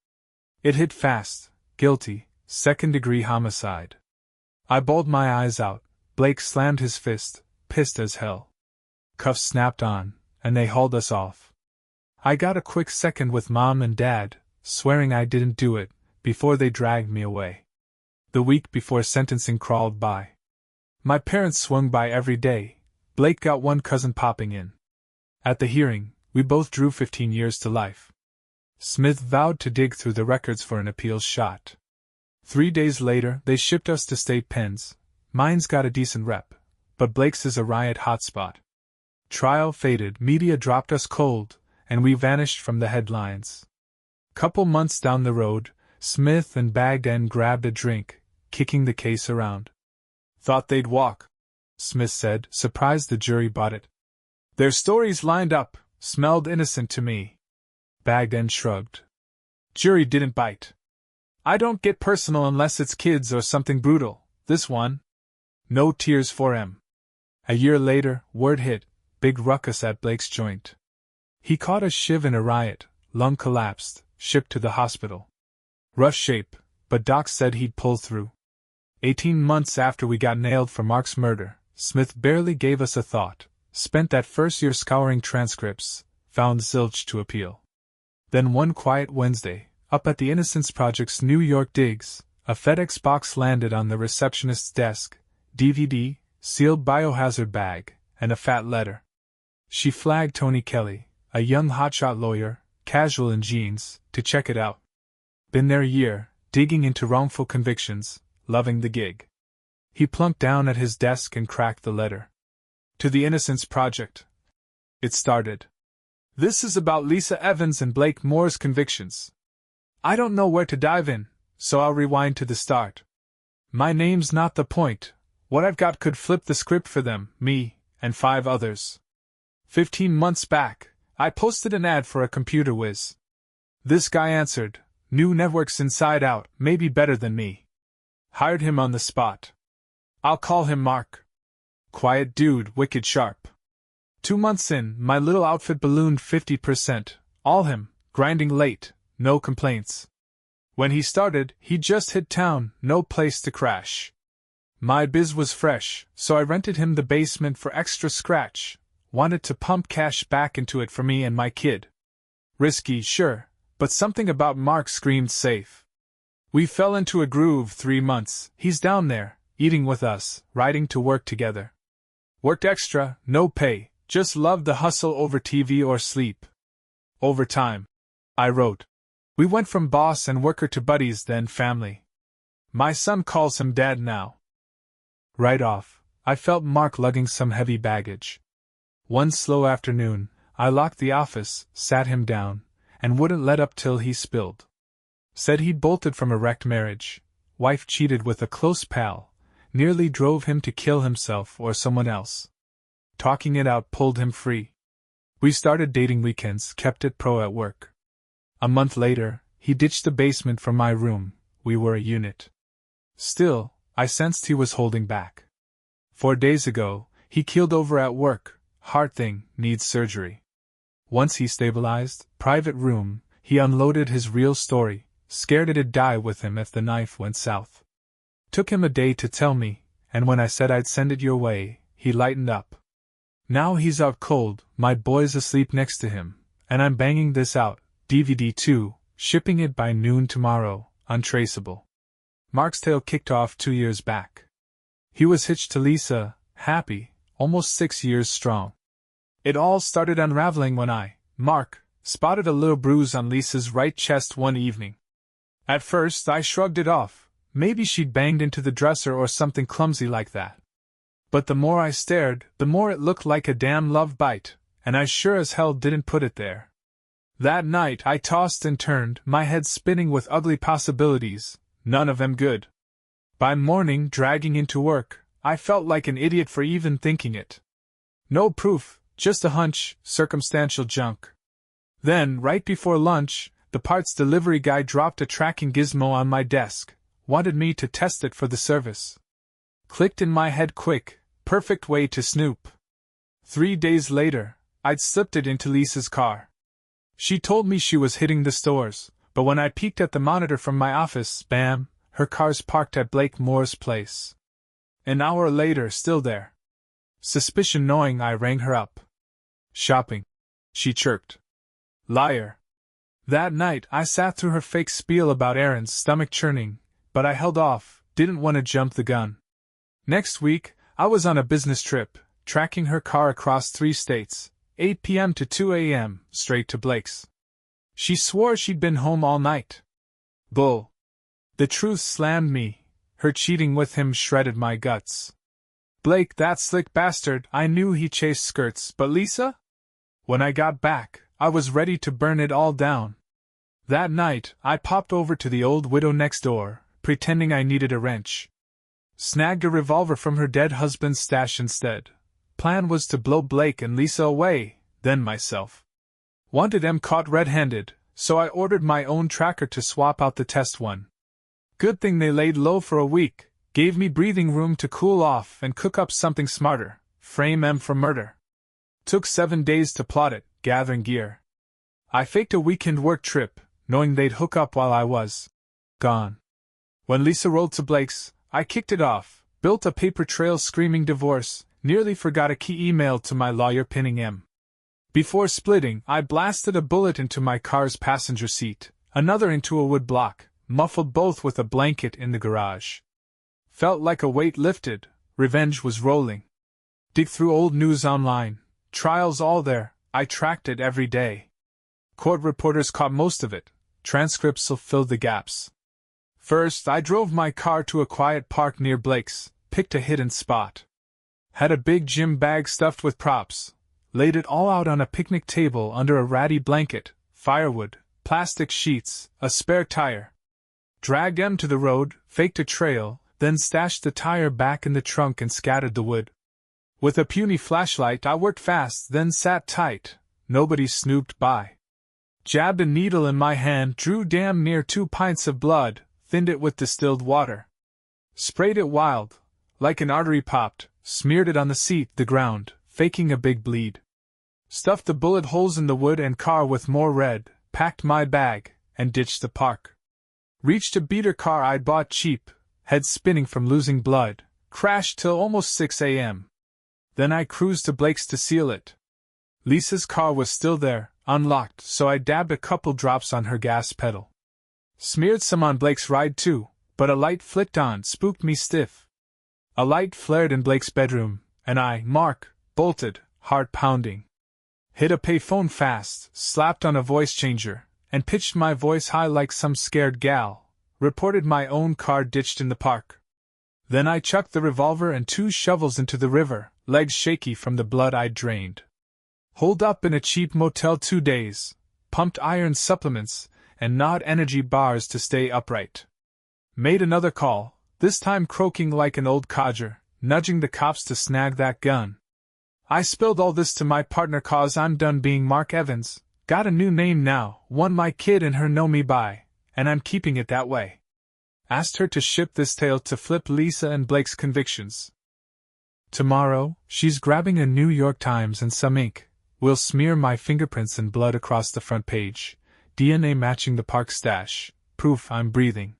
It hit fast, guilty, second-degree homicide. I bawled my eyes out. Blake slammed his fist, pissed as hell. Cuffs snapped on, and they hauled us off. I got a quick second with Mom and Dad, swearing I didn't do it, before they dragged me away. The week before sentencing crawled by. My parents swung by every day. Blake got one cousin popping in. At the hearing, we both drew 15 years to life. Smith vowed to dig through the records for an appeals shot. 3 days later, they shipped us to state pens. Mine's got a decent rep, but Blake's is a riot hotspot. Trial faded, media dropped us cold, and we vanished from the headlines. Couple months down the road, Smith and Bagden grabbed a drink, kicking the case around. Thought they'd walk, Smith said, surprised the jury bought it. Their stories lined up, smelled innocent to me. Bagden shrugged. Jury didn't bite. I don't get personal unless it's kids or something brutal. This one. No tears for him. A year later, word hit, big ruckus at Blake's joint. He caught a shiv in a riot, lung collapsed, shipped to the hospital. Rough shape, but doc said he'd pull through. 18 months after we got nailed for Mark's murder, Smith barely gave us a thought, spent that first year scouring transcripts, found zilch to appeal. Then one quiet Wednesday, up at the Innocence Project's New York digs, a FedEx box landed on the receptionist's desk, DVD, sealed biohazard bag, and a fat letter. She flagged Tony Kelly, a young hotshot lawyer, casual in jeans, to check it out. Been there a year, digging into wrongful convictions, loving the gig. He plunked down at his desk and cracked the letter. To the Innocence Project. It started. This is about Lisa Evans and Blake Moore's convictions. I don't know where to dive in, so I'll rewind to the start. My name's not the point. What I've got could flip the script for them, me, and 5 others. 15 months back, I posted an ad for a computer whiz. This guy answered, "New networks inside out, maybe better than me." Hired him on the spot. I'll call him Mark. Quiet dude, wicked sharp. 2 months in, my little outfit ballooned 50%, all him, grinding late, no complaints. When he started, he just hit town, no place to crash. My biz was fresh, so I rented him the basement for extra scratch, wanted to pump cash back into it for me and my kid. Risky, sure, but something about Mark screamed safe. We fell into a groove. 3 months, he's down there, eating with us, riding to work together. Worked extra, no pay, just loved the hustle over TV or sleep. Overtime. I wrote. We went from boss and worker to buddies, then family. My son calls him dad now. Right off, I felt Mark lugging some heavy baggage. One slow afternoon, I locked the office, sat him down, and wouldn't let up till he spilled. Said he'd bolted from a wrecked marriage, wife cheated with a close pal, nearly drove him to kill himself or someone else. Talking it out pulled him free. We started dating weekends, kept it pro at work. A month later, he ditched the basement from my room, we were a unit. Still, I sensed he was holding back. 4 days ago, he keeled over at work, heart thing, needs surgery. Once he stabilized, private room, he unloaded his real story, scared it'd die with him if the knife went south. Took him a day to tell me, and when I said I'd send it your way, he lightened up. Now he's out cold, my boy's asleep next to him, and I'm banging this out, DVD 2, shipping it by noon tomorrow, untraceable. Mark's tale kicked off 2 years back. He was hitched to Lisa, happy, almost 6 years strong. It all started unraveling when I, Mark, spotted a little bruise on Lisa's right chest one evening. At first I shrugged it off, maybe she'd banged into the dresser or something clumsy like that. But the more I stared, the more it looked like a damn love bite, and I sure as hell didn't put it there. That night I tossed and turned, my head spinning with ugly possibilities, none of them good. By morning, dragging into work, I felt like an idiot for even thinking it. No proof, just a hunch, circumstantial junk. Then, right before lunch, the parts delivery guy dropped a tracking gizmo on my desk, wanted me to test it for the service. Clicked in my head quick, perfect way to snoop. 3 days later, I'd slipped it into Lisa's car. She told me she was hitting the stores, but when I peeked at the monitor from my office, bam, her car's parked at Blake Moore's place. An hour later, still there. Suspicion knowing, I rang her up. Shopping. She chirped. Liar. That night, I sat through her fake spiel about errands, stomach churning, but I held off, didn't want to jump the gun. Next week, I was on a business trip, tracking her car across 3 states, 8 p.m. to 2 a.m., straight to Blake's. She swore she'd been home all night. Bull. The truth slammed me, her cheating with him shredded my guts. Blake, that slick bastard, I knew he chased skirts, but Lisa? When I got back, I was ready to burn it all down. That night, I popped over to the old widow next door, pretending I needed a wrench. Snagged a revolver from her dead husband's stash instead. Plan was to blow Blake and Lisa away, then myself. Wanted 'em caught red-handed, so I ordered my own tracker to swap out the test one. Good thing they laid low for a week, gave me breathing room to cool off and cook up something smarter, frame 'em for murder. Took 7 days to plot it, gathering gear. I faked a weekend work trip, knowing they'd hook up while I was gone. When Lisa rolled to Blake's, I kicked it off, built a paper trail screaming divorce, nearly forgot a key email to my lawyer pinning him. Before splitting, I blasted a bullet into my car's passenger seat, another into a wood block, muffled both with a blanket in the garage. Felt like a weight lifted, revenge was rolling. Dig through old news online, trials all there, I tracked it every day. Court reporters caught most of it, transcripts filled the gaps. First, I drove my car to a quiet park near Blake's, picked a hidden spot. Had a big gym bag stuffed with props, laid it all out on a picnic table under a ratty blanket, firewood, plastic sheets, a spare tire. Dragged them to the road, faked a trail, then stashed the tire back in the trunk and scattered the wood. With a puny flashlight I worked fast, then sat tight. Nobody snooped by. Jabbed a needle in my hand, drew damn near 2 pints of blood, thinned it with distilled water. Sprayed it wild, like an artery popped, smeared it on the seat, the ground, faking a big bleed. Stuffed the bullet holes in the wood and car with more red, packed my bag, and ditched the park. Reached a beater car I'd bought cheap, head spinning from losing blood, crashed till almost 6 a.m. Then I cruised to Blake's to seal it. Lisa's car was still there, unlocked, so I dabbed a couple drops on her gas pedal. Smeared some on Blake's ride too, but a light flicked on, spooked me stiff. A light flared in Blake's bedroom, and I, Mark, bolted, heart pounding. Hit a payphone fast, slapped on a voice changer, and pitched my voice high like some scared gal, reported my own car ditched in the park. Then I chucked the revolver and 2 shovels into the river, legs shaky from the blood I'd drained. Holed up in a cheap motel 2 days, pumped iron supplements, and gnawed energy bars to stay upright. Made another call, this time croaking like an old codger, nudging the cops to snag that gun. I spilled all this to my partner cause I'm done being Mark Evans, got a new name now, one my kid and her know me by, and I'm keeping it that way. Asked her to ship this tale to flip Lisa and Blake's convictions. Tomorrow, she's grabbing a New York Times and some ink. We'll smear my fingerprints and blood across the front page, DNA matching the park stash, proof I'm breathing.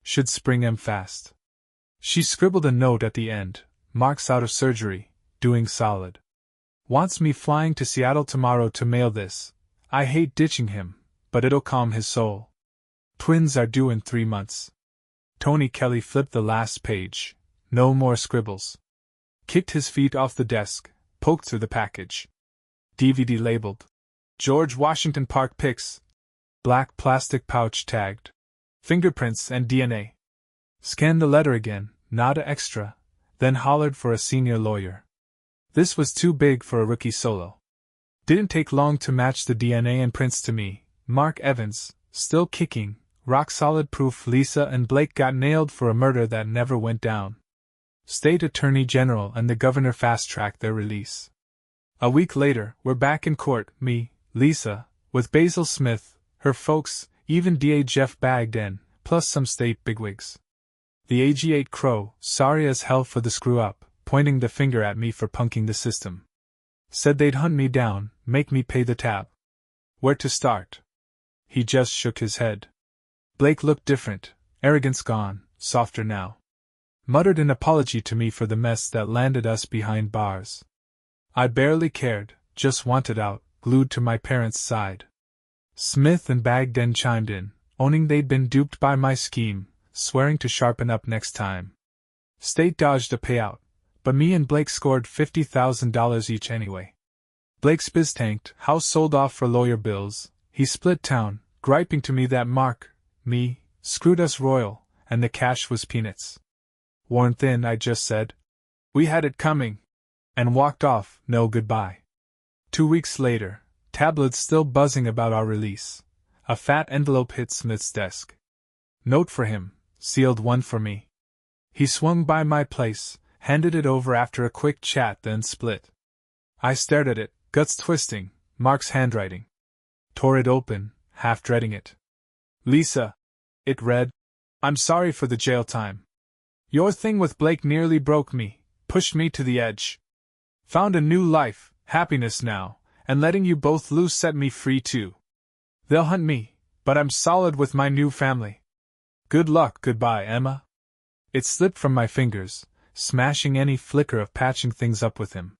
Should spring 'em fast. She scribbled a note at the end, Mark's out of surgery, doing solid. Wants me flying to Seattle tomorrow to mail this. I hate ditching him, but it'll calm his soul. Twins are due in 3 months. Tony Kelly flipped the last page. No more scribbles. Kicked his feet off the desk, poked through the package. DVD labeled. George Washington Park Pics. Black plastic pouch tagged. Fingerprints and DNA. Scanned the letter again, nada extra, then hollered for a senior lawyer. This was too big for a rookie solo. Didn't take long to match the DNA and prints to me, Mark Evans, still kicking, rock-solid proof Lisa and Blake got nailed for a murder that never went down. State Attorney General and the governor fast-tracked their release. A week later, we're back in court, me, Lisa, with Basil Smith, her folks, even DA Jeff Bagden, plus some state bigwigs. The AG ate crow, sorry as hell for the screw-up, pointing the finger at me for punking the system. Said they'd hunt me down, make me pay the tab. Where to start? He just shook his head. Blake looked different, arrogance gone, softer now. Muttered an apology to me for the mess that landed us behind bars. I barely cared, just wanted out, glued to my parents' side. Smith and Bagden chimed in, owning they'd been duped by my scheme, swearing to sharpen up next time. State dodged a payout, but me and Blake scored $50,000 each anyway. Blake's biz tanked, house sold off for lawyer bills, he split town, griping to me that Mark, me, screwed us royal, and the cash was peanuts. Worn thin, I just said, "We had it coming," and walked off, no goodbye. 2 weeks later, tabloids still buzzing about our release. A fat envelope hit Smith's desk. Note for him, sealed one for me. He swung by my place, handed it over after a quick chat, then split. I stared at it, guts twisting, Mark's handwriting. Tore it open, half dreading it. "Lisa," it read, "I'm sorry for the jail time. Your thing with Blake nearly broke me, pushed me to the edge. Found a new life, happiness now, and letting you both loose set me free too. They'll hunt me, but I'm solid with my new family. Good luck, goodbye, Emma." It slipped from my fingers, smashing any flicker of patching things up with him.